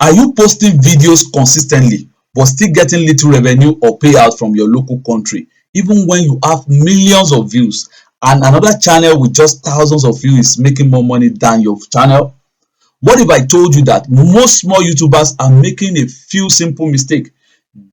Are you posting videos consistently but still getting little revenue or payout from your local country, even when you have millions of views and another channel with just thousands of views is making more money than your channel? What if I told you that most small YouTubers are making a few simple mistakes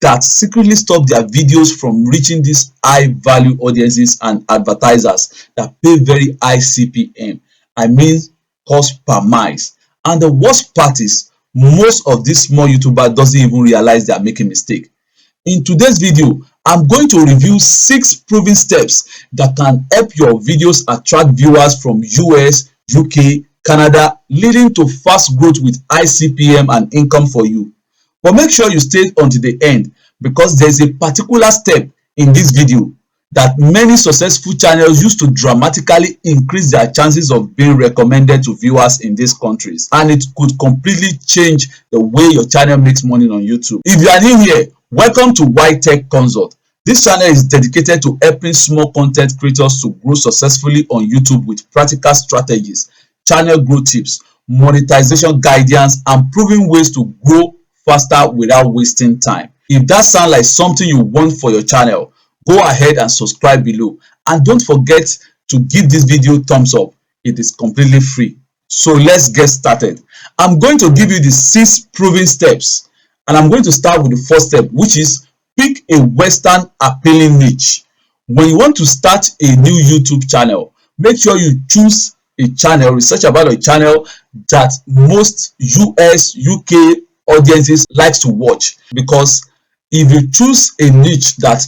that secretly stop their videos from reaching these high value audiences and advertisers that pay very high CPM, I mean cost per miles? And the worst part is most of these small YouTubers doesn't even realize they are making mistake. In today's video, I'm going to review 6 proven steps that can help your videos attract viewers from US, UK, Canada, leading to fast growth with high CPM and income for you. But make sure you stay until the end, because there's a particular step in this video that many successful channels use to dramatically increase their chances of being recommended to viewers in these countries, and it could completely change the way your channel makes money on YouTube. If you are new here, welcome to White Tech Consult. This channel is dedicated to helping small content creators to grow successfully on YouTube with practical strategies, channel growth tips, monetization guidance, and proven ways to grow faster without wasting time. If that sounds like something you want for your channel, go ahead and subscribe below, and don't forget to give this video thumbs up. It is completely free. So let's get started. I'm going to give you the 6 proven steps, and I'm going to start with the first step, which is pick a Western appealing niche. When you want to start a new YouTube channel, make sure you choose a channel, research about a channel that most US, UK audiences likes to watch, because if you choose a niche that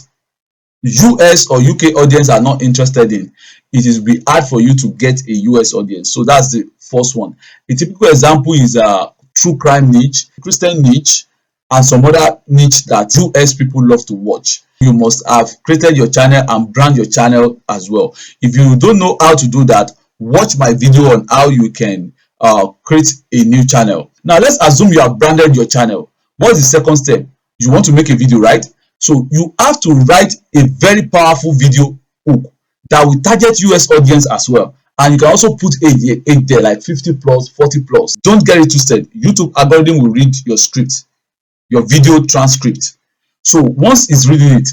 US or UK audience are not interested in, it is be hard for you to get a US audience. So that's the first one. A typical example is a true crime niche, Christian niche, and some other niche that US people love to watch. You must have created your channel and brand your channel as well. If you don't know how to do that, watch my video on how you can create a new channel. Now let's assume you have branded your channel. What is the second step? You want to make a video, right? So you have to write a very powerful video hook that will target US audience as well. And you can also put age there, like 50 plus, 40 plus. Don't get it twisted. YouTube algorithm will read your script, your video transcript. So once it's reading it,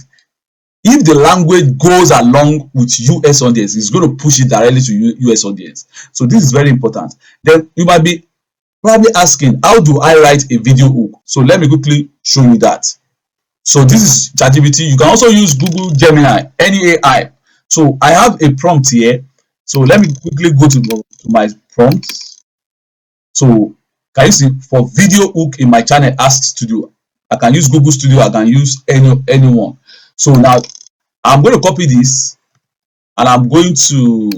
if the language goes along with US audience, it's going to push it directly to US audience. So this is very important. Then you might be probably asking, how do I write a video hook? So let me quickly show you that. So this is ChatGPT. You can also use Google Gemini, any AI. So I have a prompt here. So let me quickly go to my prompts. So can you see, for video hook in my channel Ask Studio, I can use Google Studio, I can use anyone. So now I'm going to copy this, and I'm going to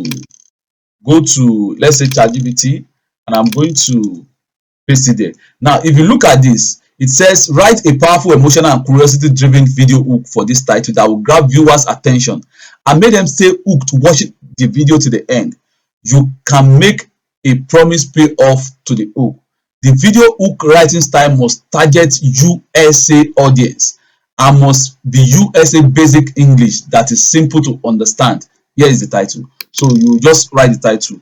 go to, let's say, ChatGPT, and I'm going to paste it there. Now if you look at this, it says write a powerful, emotional, and curiosity driven video hook for this title that will grab viewers' attention and make them stay hooked to watch the video to the end. You can make a promise pay off to the hook. The video hook writing style must target USA audience and must be USA basic English that is simple to understand. Here is the title. So you just write the title,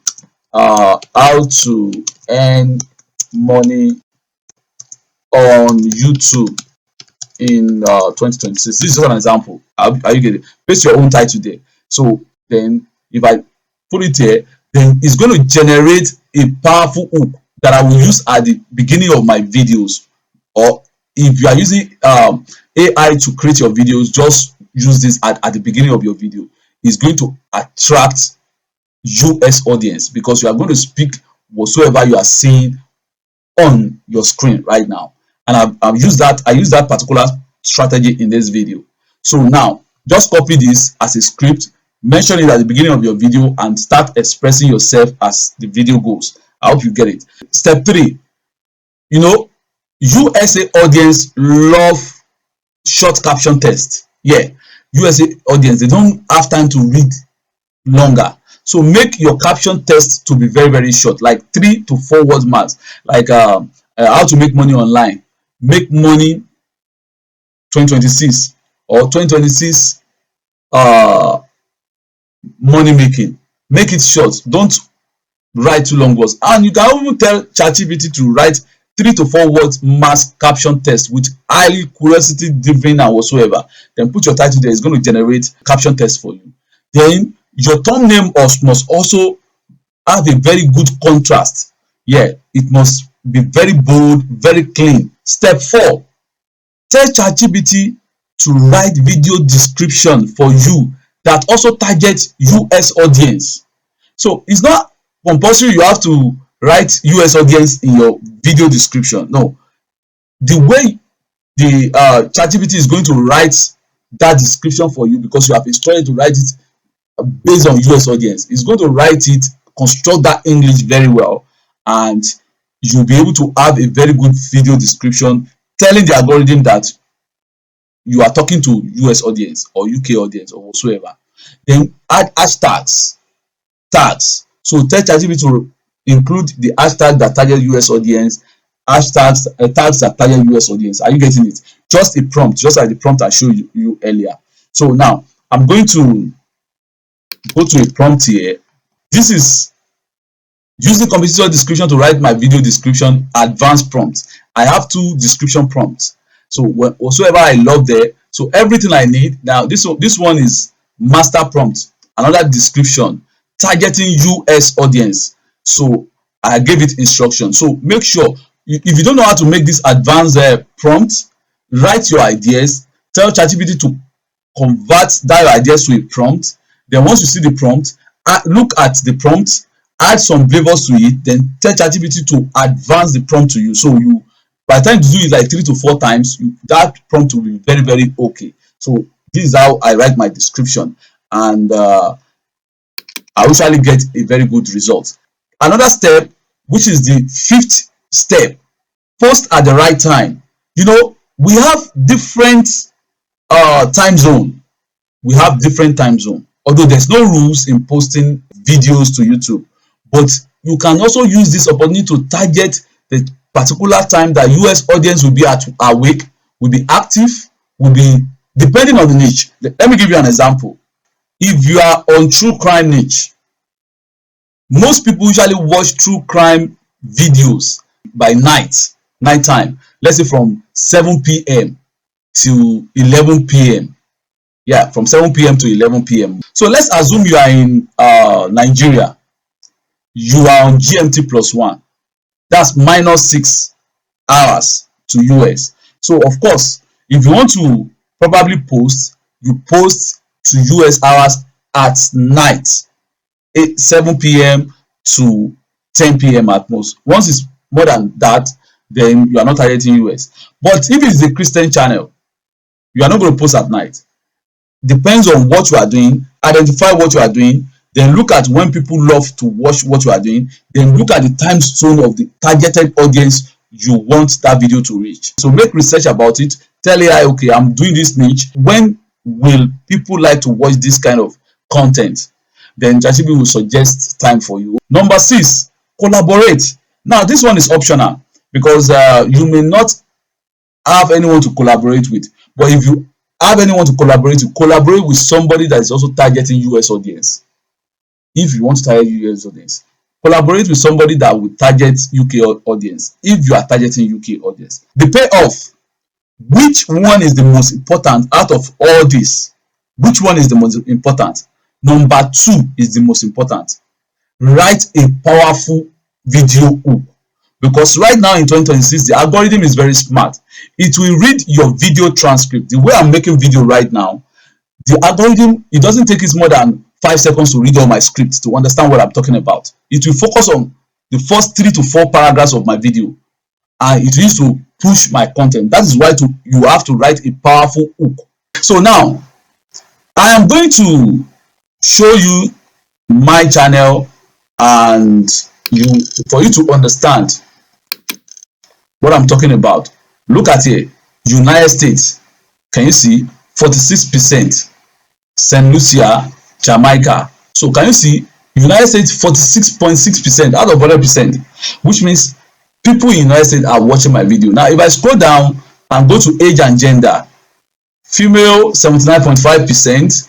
how to earn money on YouTube in 2026. This is just an example. Are you getting it? Paste your own title there. So then if I put it here, then it's going to generate a powerful hook that I will use at the beginning of my videos. Or if you are using AI to create your videos, just use this at the beginning of your video. It's going to attract US audience, because you are going to speak whatsoever you are seeing on your screen right now. And I use that particular strategy in this video. So now just copy this as a script, mention it at the beginning of your video, and start expressing yourself as the video goes. I hope you get it. Step 3, you know, USA audience love short caption text. Yeah, USA audience, they don't have time to read longer. So make your caption text to be very, very short, like 3 to 4 words max. Like how to make money online, make money 2026, or 2026 money making. Make it short. Don't write too long words. And you can even tell ChatGPT to write 3 to 4 words mass caption text with highly curiosity driven and whatsoever. Then put your title there. It's going to generate caption text for you. Then your thumbnail must also have a very good contrast. Yeah, it must be very bold, very clean. Step 4, tell ChatGPT to write video description for you that also targets US audience. So it's not compulsory you have to write US audience in your video description. No, the way the ChatGPT is going to write that description for you, because you have instructed to write it based on US audience, it's going to write it, construct that English very well, and you'll be able to have a very good video description telling the algorithm that you are talking to US audience or UK audience or whatsoever. Then add hashtags, tags. So tell ChatGPT to include the hashtag that target US audience, hashtags, tags that target US audience. Are you getting it? Just a prompt, just like the prompt I showed you earlier. So now I'm going to go to a prompt here. This is using competitor description to write my video description, advanced prompt. I have 2 description prompts. So whatsoever I love there. So everything I need. Now this one is master prompt, another description targeting US audience. So I gave it instruction. So make sure if you don't know how to make this advanced prompt, write your ideas, tell ChatGPT to convert that ideas to a prompt. Then once you see the prompt, look at the prompt, add some flavors to it, then tell ChatGPT to advance the prompt to you. So you, by the time you do it like 3 to 4 times, that prompt will be very, very okay. So this is how I write my description, and I usually get a very good result. Another step, which is the 5th step, post at the right time. You know, we have different time zone. We have different time zone. Although there's no rules in posting videos to YouTube, but you can also use this opportunity to target the particular time that US audience will be awake, will be active, will be depending on the niche. Let me give you an example. If you are on true crime niche, most people usually watch true crime videos by nighttime. Let's say from 7 p.m. to 11 p.m. Yeah, from 7 p.m. to 11 p.m. So let's assume you are in Nigeria. You are on GMT +1. That's -6 hours to US. So of course, if you want to probably post, you post to US hours at night, 7 p.m. to 10 p.m. at most. Once it's more than that, then you are not targeting US. But if it's a Christian channel, you are not going to post at night. Depends on what you are doing. Identify what you are doing, then look at when people love to watch what you are doing, then look at the time zone of the targeted audience you want that video to reach. So make research about it. Tell AI, okay, I'm doing this niche. When will people like to watch this kind of content? Then ChatGPT will suggest time for you. Number 6, collaborate. Now this one is optional because you may not have anyone to collaborate with, but if you have anyone to collaborate with somebody that is also targeting US audience. If you want to target US audience, collaborate with somebody that will target UK audience. If you are targeting UK audience, the payoff, which one is the most important out of all this? Which one is the most important? Number 2 is the most important. Write a powerful video hook, because right now in 2026 the algorithm is very smart. It will read your video transcript. The way I'm making video right now, the algorithm, it doesn't take it more than 5 seconds to read all my scripts to understand what I'm talking about. It will focus on the first 3 to 4 paragraphs of my video, and it needs to push my content. That is why you have to write a powerful hook. So now I am going to show you my channel, and for you to understand what I'm talking about. Look at here, United States. Can you see 46%? St. Lucia, Jamaica. So can you see United States 46.6% out of 100%, which means people in United States are watching my video. Now if I scroll down and go to age and gender, female 79.5%,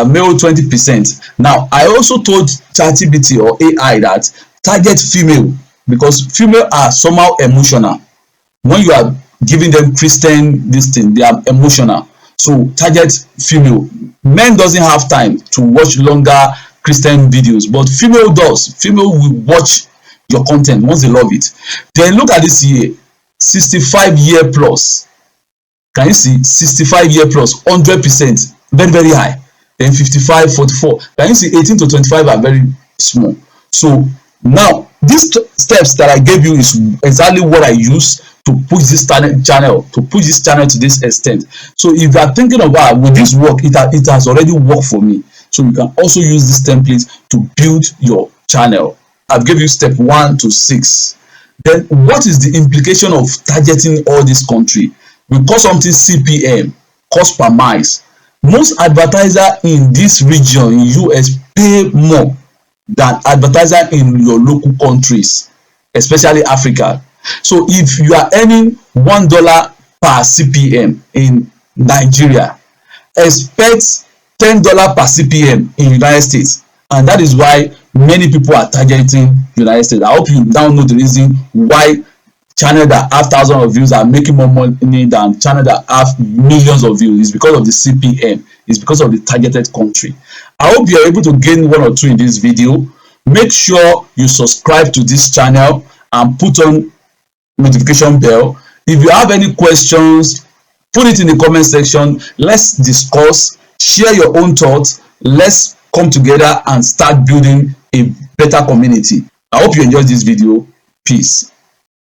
male 20%. Now I also told ChatGPT or AI that target female. because female are somehow emotional. When you are giving them Christian this thing, they are emotional. So target female. Men doesn't have time to watch longer Christian videos, but female does. Female will watch your content once they love it. Then look at this year, 65-year plus. Can you see 65-year plus, 100%, very, very high. Then 55, 44. Can you see 18 to 25 are very small. So now these steps that I gave you is exactly what I use to push this channel to this extent. So if you are thinking about will this work, it has already worked for me. So you can also use this template to build your channel. I've given you step 1 to 6. Then what is the implication of targeting all this country? We call something CPM, cost per miles. Most advertisers in this region in US pay more than advertisers in your local countries, especially Africa. So if you are earning $1 per CPM in Nigeria, expect $10 per CPM in United States. And that is why many people are targeting United States. I hope you now know the reason why channels that have thousands of views are making more money than channels that have millions of views. It's because of the CPM. It's because of the targeted country. I hope you are able to gain 1 or 2 in this video. Make sure you subscribe to this channel and put on notification bell. If you have any questions, put it in the comment section. Let's discuss, share your own thoughts. Let's come together and start building a better community. I hope you enjoyed this video. Peace.